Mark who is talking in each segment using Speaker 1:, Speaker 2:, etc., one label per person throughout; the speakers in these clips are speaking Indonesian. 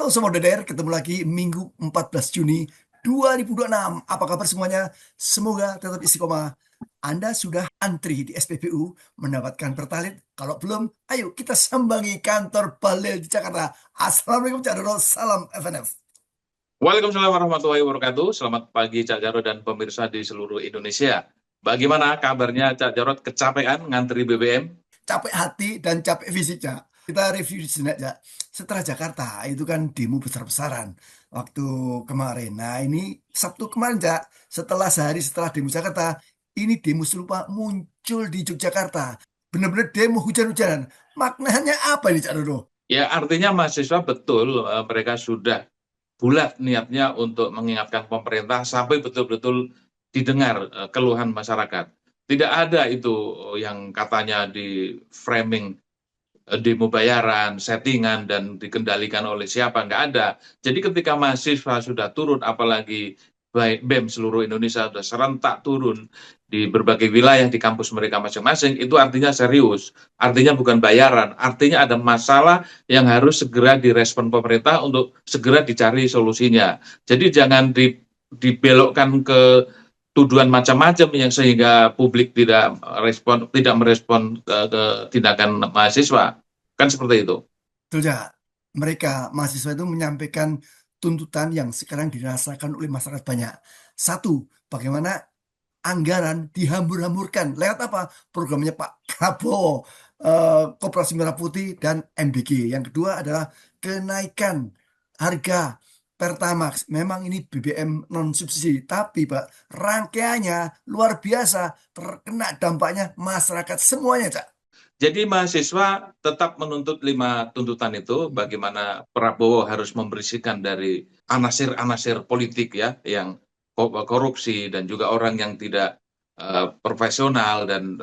Speaker 1: Sobat DDR, ketemu lagi Minggu 14 Juni 2026. Apa kabar semuanya? Semoga tetap istiqomah. Anda sudah antri di SPBU mendapatkan Pertalite? Kalau belum, ayo kita sambangi kantor Balil di Jakarta. Assalamualaikum Cak Dono, salam FNF.
Speaker 2: Waalaikumsalam warahmatullahi wabarakatuh. Selamat pagi Cak Jarod dan pemirsa di seluruh Indonesia. Bagaimana kabarnya Cak Jarod, kecapean ngantri BBM?
Speaker 1: Capek hati dan capek fisik, Cak. Kita review sejenak, Cak. Setelah Jakarta, itu kan demo besar-besaran waktu kemarin. Nah, ini Sabtu kemarin, Cak. Setelah demo Jakarta, ini demo serupa muncul di Yogyakarta. Benar-benar demo hujan-hujanan. Maknanya apa nih, Cak Dodo?
Speaker 2: Ya artinya mahasiswa betul mereka sudah bulat niatnya untuk mengingatkan pemerintah sampai betul-betul didengar keluhan masyarakat. Tidak ada itu yang katanya di framing demo bayaran, settingan, dan dikendalikan oleh siapa, nggak ada. Jadi ketika mahasiswa sudah turun, apalagi BEM seluruh Indonesia sudah serentak turun di berbagai wilayah di kampus mereka masing-masing, itu artinya serius, artinya bukan bayaran, artinya ada masalah yang harus segera direspon pemerintah untuk segera dicari solusinya. Jadi jangan dibelokkan ke tuduhan macam-macam yang sehingga publik tidak merespon ke tindakan mahasiswa. Kan seperti itu.
Speaker 1: Betul, Cak. Mereka, mahasiswa itu menyampaikan tuntutan yang sekarang dirasakan oleh masyarakat banyak. Satu, bagaimana anggaran dihambur-hamburkan lewat apa? Programnya Pak Prabowo, Koperasi Merah Putih dan MBG. Yang kedua adalah kenaikan harga Pertamax. Memang ini BBM non subsidi, tapi Pak, rangkaiannya luar biasa, terkena dampaknya masyarakat semuanya, Cak.
Speaker 2: Jadi mahasiswa tetap menuntut 5 tuntutan itu, bagaimana Prabowo harus membersihkan dari anasir-anasir politik ya, yang korupsi dan juga orang yang tidak profesional dan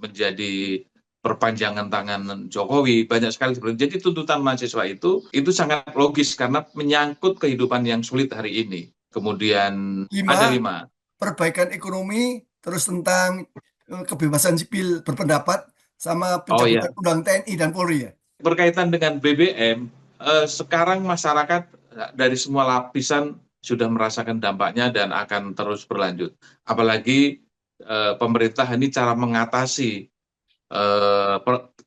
Speaker 2: menjadi perpanjangan tangan Jokowi, banyak sekali sebenarnya. Jadi tuntutan mahasiswa itu sangat logis karena menyangkut kehidupan yang sulit hari ini. Kemudian ada
Speaker 1: Lima,
Speaker 2: 5.
Speaker 1: perbaikan ekonomi, terus tentang kebebasan sipil berpendapat, sama
Speaker 2: Oh
Speaker 1: pencabutan
Speaker 2: ya,
Speaker 1: undang TNI dan Polri ya.
Speaker 2: berkaitan dengan BBM, sekarang masyarakat dari semua lapisan sudah merasakan dampaknya dan akan terus berlanjut. Apalagi pemerintah ini cara mengatasi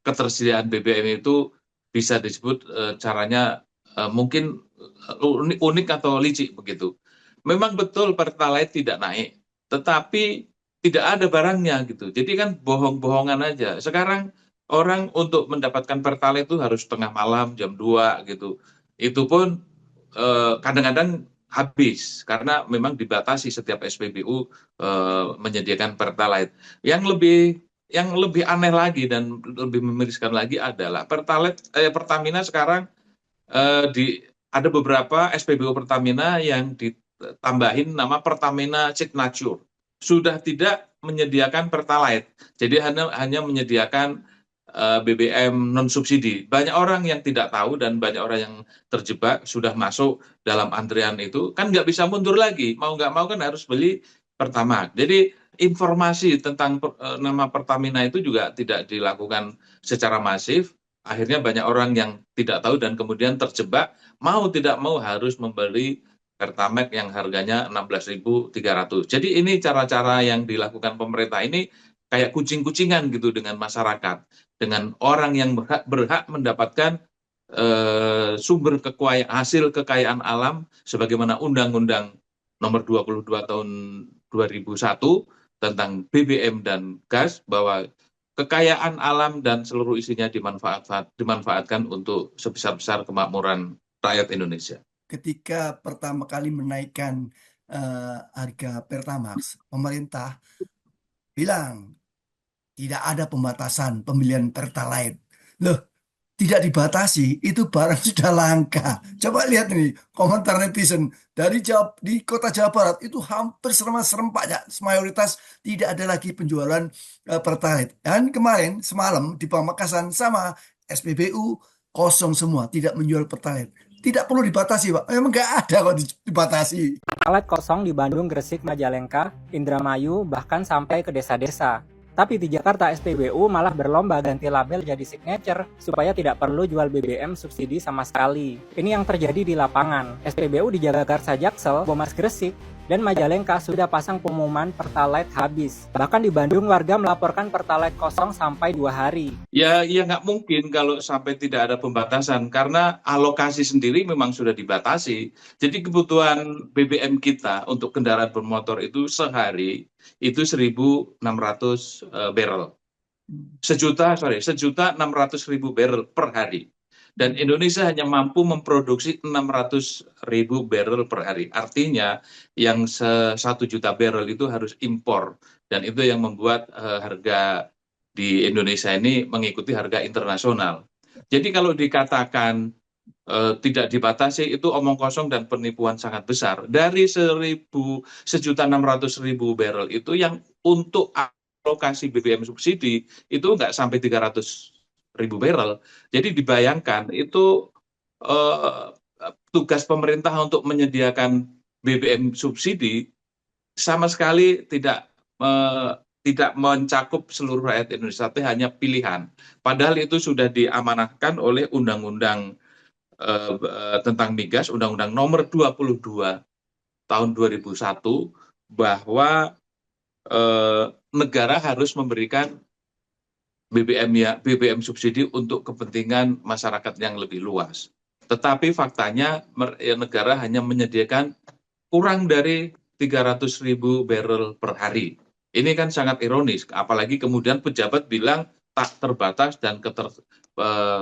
Speaker 2: ketersediaan BBM itu bisa disebut caranya mungkin unik atau licik begitu. Memang betul Pertalite tidak naik, tetapi tidak ada barangnya gitu. Jadi kan bohong-bohongan aja. Sekarang orang untuk mendapatkan Pertalite itu harus tengah malam jam 2 gitu. Itu pun kadang-kadang habis karena memang dibatasi setiap SPBU menyediakan Pertalite. Yang lebih aneh lagi dan lebih memiriskan lagi adalah Pertamina sekarang ada beberapa SPBU Pertamina yang ditambahin nama Pertamina Signature. Sudah tidak menyediakan Pertalite, jadi hanya menyediakan BBM non subsidi. Banyak orang yang tidak tahu dan banyak orang yang terjebak sudah masuk dalam antrian itu, kan nggak bisa mundur lagi. Mau nggak mau kan harus beli Pertamax. Jadi informasi tentang nama Pertamina itu juga tidak dilakukan secara masif. Akhirnya banyak orang yang tidak tahu dan kemudian terjebak, mau tidak mau harus membeli Pertamax yang harganya 16.300. Jadi ini cara-cara yang dilakukan pemerintah ini kayak kucing-kucingan gitu dengan masyarakat, dengan orang yang berhak mendapatkan hasil kekayaan alam sebagaimana Undang-Undang Nomor 22 Tahun 2001 tentang BBM dan gas, bahwa kekayaan alam dan seluruh isinya dimanfaatkan untuk sebesar-besar kemakmuran rakyat Indonesia.
Speaker 1: Ketika pertama kali menaikkan harga Pertamax, pemerintah bilang tidak ada pembatasan pembelian Pertalite. Loh, tidak dibatasi, itu barang sudah langka. Coba lihat nih komentar netizen di kota Jawa Barat itu hampir serempak ya, mayoritas tidak ada lagi penjualan Pertalite. Dan kemarin semalam di Pamekasan sama SPBU kosong semua, tidak menjual Pertalite. Tidak perlu dibatasi, Pak. Memang nggak ada kok dibatasi.
Speaker 3: Pertalite kosong di Bandung, Gresik, Majalengka, Indramayu, bahkan sampai ke desa-desa. Tapi di Jakarta SPBU malah berlomba ganti label jadi signature supaya tidak perlu jual BBM subsidi sama sekali. Ini yang terjadi di lapangan. SPBU di Jagakarsa Jaksel, Bomas Gresik, dan Majalengka sudah pasang pengumuman Pertalite habis. Bahkan di Bandung warga melaporkan Pertalite kosong sampai 2 hari.
Speaker 2: Ya nggak mungkin kalau sampai tidak ada pembatasan, karena alokasi sendiri memang sudah dibatasi. Jadi kebutuhan BBM kita untuk kendaraan bermotor itu sehari itu 1.600 barrel. 1.600.000 barrel per hari. Dan Indonesia hanya mampu memproduksi 600.000 barrel per hari. Artinya yang 1 juta barrel itu harus impor. Dan itu yang membuat harga di Indonesia ini mengikuti harga internasional. Jadi kalau dikatakan tidak dibatasi, itu omong kosong dan penipuan sangat besar. Dari 1.600.000 barrel itu yang untuk alokasi BBM subsidi itu nggak sampai 300.000 barrel. Jadi dibayangkan itu tugas pemerintah untuk menyediakan BBM subsidi sama sekali tidak mencakup seluruh rakyat Indonesia, tapi hanya pilihan. Padahal itu sudah diamanahkan oleh Undang-Undang tentang migas, Undang-Undang Nomor 22 tahun 2001, bahwa negara harus memberikan BBM subsidi untuk kepentingan masyarakat yang lebih luas. Tetapi faktanya negara hanya menyediakan kurang dari 300.000 barrel per hari. Ini kan sangat ironis, apalagi kemudian pejabat bilang tak terbatas dan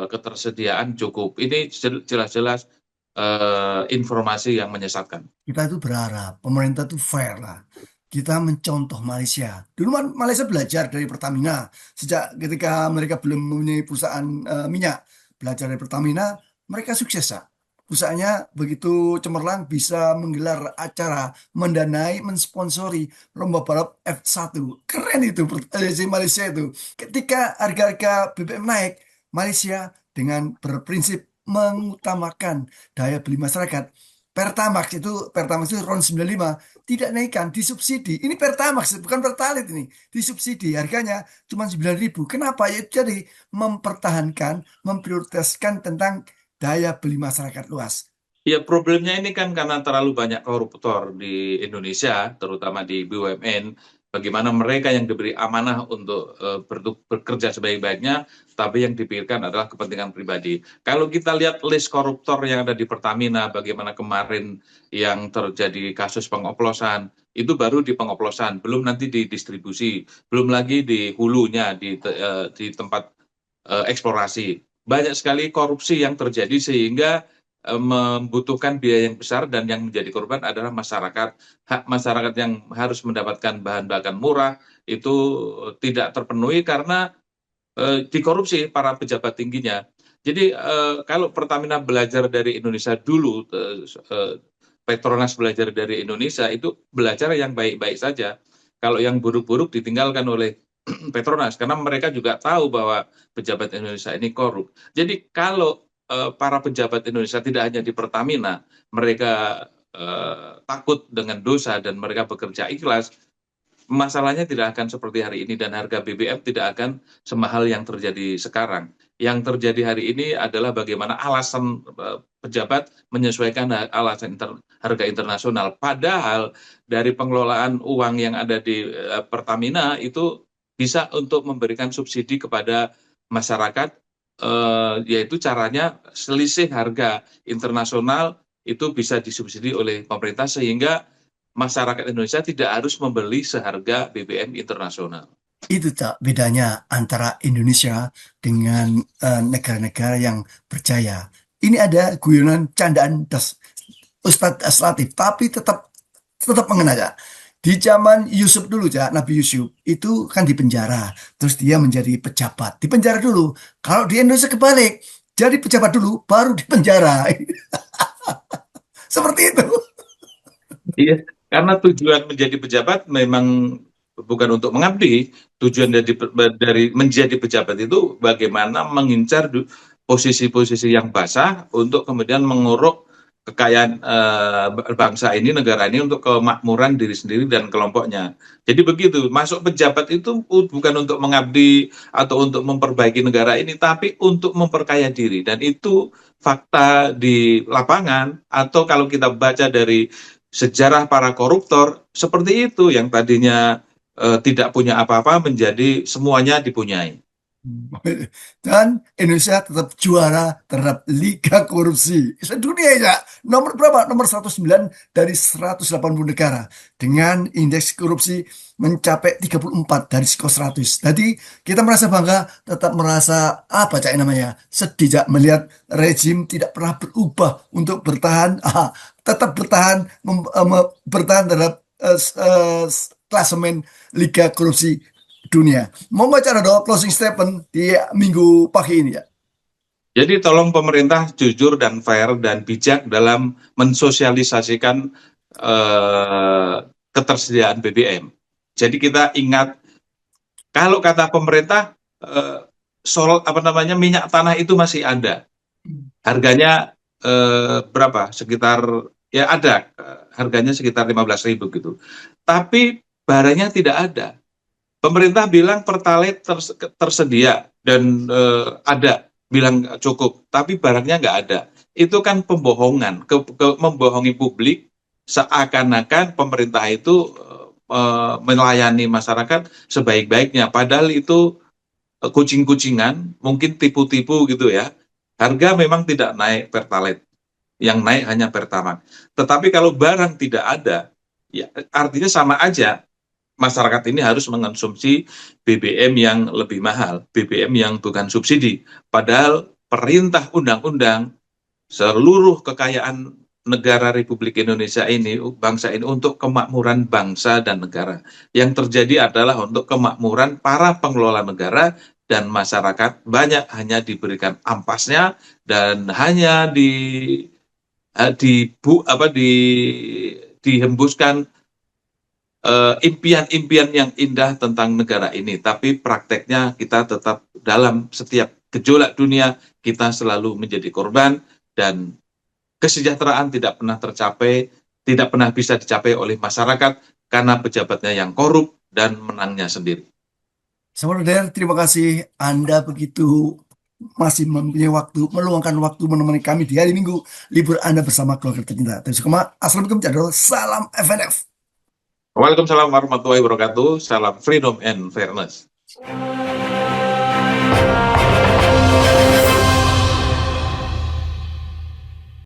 Speaker 2: ketersediaan cukup. Ini jelas-jelas informasi yang menyesatkan.
Speaker 1: Kita itu berharap pemerintah itu fair lah. Kita mencontoh Malaysia. Dulu Malaysia belajar dari Pertamina. Sejak ketika mereka belum mempunyai perusahaan minyak, belajar dari Pertamina, mereka sukses ya. Perusahaannya begitu cemerlang bisa menggelar acara, mendanai, mensponsori lomba balap F1. Keren itu Malaysia itu. Ketika harga-harga BBM naik, Malaysia dengan berprinsip mengutamakan daya beli masyarakat. Pertamax itu RON 95 tidak naikkan, disubsidi. Ini Pertamax bukan Pertalite ini, disubsidi. Harganya cuma 9.000. Kenapa? Ya jadi mempertahankan, memprioritaskan tentang daya beli masyarakat luas.
Speaker 2: Ya, problemnya ini kan karena terlalu banyak koruptor di Indonesia, terutama di BUMN. Bagaimana mereka yang diberi amanah untuk bekerja sebaik-baiknya, tapi yang dipikirkan adalah kepentingan pribadi. Kalau kita lihat list koruptor yang ada di Pertamina, bagaimana kemarin yang terjadi kasus pengoplosan, itu baru di pengoplosan, belum nanti di distribusi, belum lagi di hulunya, di tempat eksplorasi. Banyak sekali korupsi yang terjadi sehingga membutuhkan biaya yang besar, dan yang menjadi korban adalah masyarakat. Hak masyarakat yang harus mendapatkan bahan bakar murah itu tidak terpenuhi karena dikorupsi para pejabat tingginya. Jadi kalau Pertamina belajar dari Indonesia dulu, Petronas belajar dari Indonesia, itu belajar yang baik-baik saja. Kalau yang buruk-buruk ditinggalkan oleh Petronas, karena mereka juga tahu bahwa pejabat Indonesia ini korup. Jadi kalau para pejabat Indonesia tidak hanya di Pertamina, mereka takut dengan dosa dan mereka bekerja ikhlas, masalahnya tidak akan seperti hari ini dan harga BBM tidak akan semahal yang terjadi sekarang. Yang terjadi hari ini adalah bagaimana alasan pejabat menyesuaikan harga internasional. Padahal dari pengelolaan uang yang ada di Pertamina itu bisa untuk memberikan subsidi kepada masyarakat, yaitu caranya selisih harga internasional itu bisa disubsidi oleh pemerintah sehingga masyarakat Indonesia tidak harus membeli seharga BBM internasional.
Speaker 1: Itu tak bedanya antara Indonesia dengan negara-negara yang berjaya. Ini ada guyonan candaan Ustadz Latif, tapi tetap mengena ya. Di zaman Yusuf dulu ya, Nabi Yusuf itu kan di penjara, terus dia menjadi pejabat. Di penjara dulu. Kalau di Indonesia kebalik, jadi pejabat dulu, baru di penjara. Seperti itu.
Speaker 2: Iya, karena tujuan menjadi pejabat memang bukan untuk mengabdi. Tujuan dari menjadi pejabat itu bagaimana mengincar posisi-posisi yang basah untuk kemudian menguruk kekayaan bangsa ini, negara ini untuk kemakmuran diri sendiri dan kelompoknya. Jadi begitu, masuk pejabat itu bukan untuk mengabdi atau untuk memperbaiki negara ini, tapi untuk memperkaya diri. Dan itu fakta di lapangan, atau kalau kita baca dari sejarah para koruptor, seperti itu, yang tadinya tidak punya apa-apa menjadi semuanya dipunyai.
Speaker 1: Dan Indonesia tetap juara terhadap Liga Korupsi sedunia ya. Nomor berapa? Nomor 109 dari 180 negara. Dengan indeks korupsi mencapai 34 dari skor 100. Jadi kita merasa bangga, tetap merasa apa cak namanya? Sedih Cak, melihat rejim tidak pernah berubah untuk bertahan, tetap bertahan bertahan terhadap klasemen Liga Korupsi dunia. Mau baca ada closing statement di minggu pagi ini ya.
Speaker 2: Jadi tolong pemerintah jujur dan fair dan bijak dalam mensosialisasikan ketersediaan BBM. Jadi kita ingat, kalau kata pemerintah minyak tanah itu masih ada. Harganya berapa? Sekitar ya ada harganya sekitar 15.000 gitu. Tapi barangnya tidak ada. Pemerintah bilang Pertalite tersedia dan ada, bilang cukup, tapi barangnya nggak ada. Itu kan pembohongan, membohongi publik, seakan-akan pemerintah itu melayani masyarakat sebaik-baiknya. Padahal itu kucing-kucingan, mungkin tipu-tipu gitu ya. Harga memang tidak naik Pertalite, yang naik hanya Pertamax. Tetapi kalau barang tidak ada, ya artinya sama aja. Masyarakat ini harus mengonsumsi BBM yang lebih mahal, BBM yang bukan subsidi. Padahal perintah undang-undang seluruh kekayaan negara Republik Indonesia ini, bangsa ini, untuk kemakmuran bangsa dan negara. Yang terjadi adalah untuk kemakmuran para pengelola negara dan masyarakat. Banyak hanya diberikan ampasnya dan hanya dihembuskan impian-impian yang indah tentang negara ini, tapi prakteknya kita tetap dalam setiap gejolak dunia, kita selalu menjadi korban, dan kesejahteraan tidak pernah tercapai, tidak pernah bisa dicapai oleh masyarakat karena pejabatnya yang korup dan menangnya sendiri.
Speaker 1: Saudara, terima kasih Anda begitu masih mempunyai waktu, meluangkan waktu menemani kami di hari Minggu libur Anda bersama keluarga tercinta. Assalamualaikum, salam FNF.
Speaker 2: Waalaikumsalam warahmatullahi wabarakatuh. Salam freedom and fairness.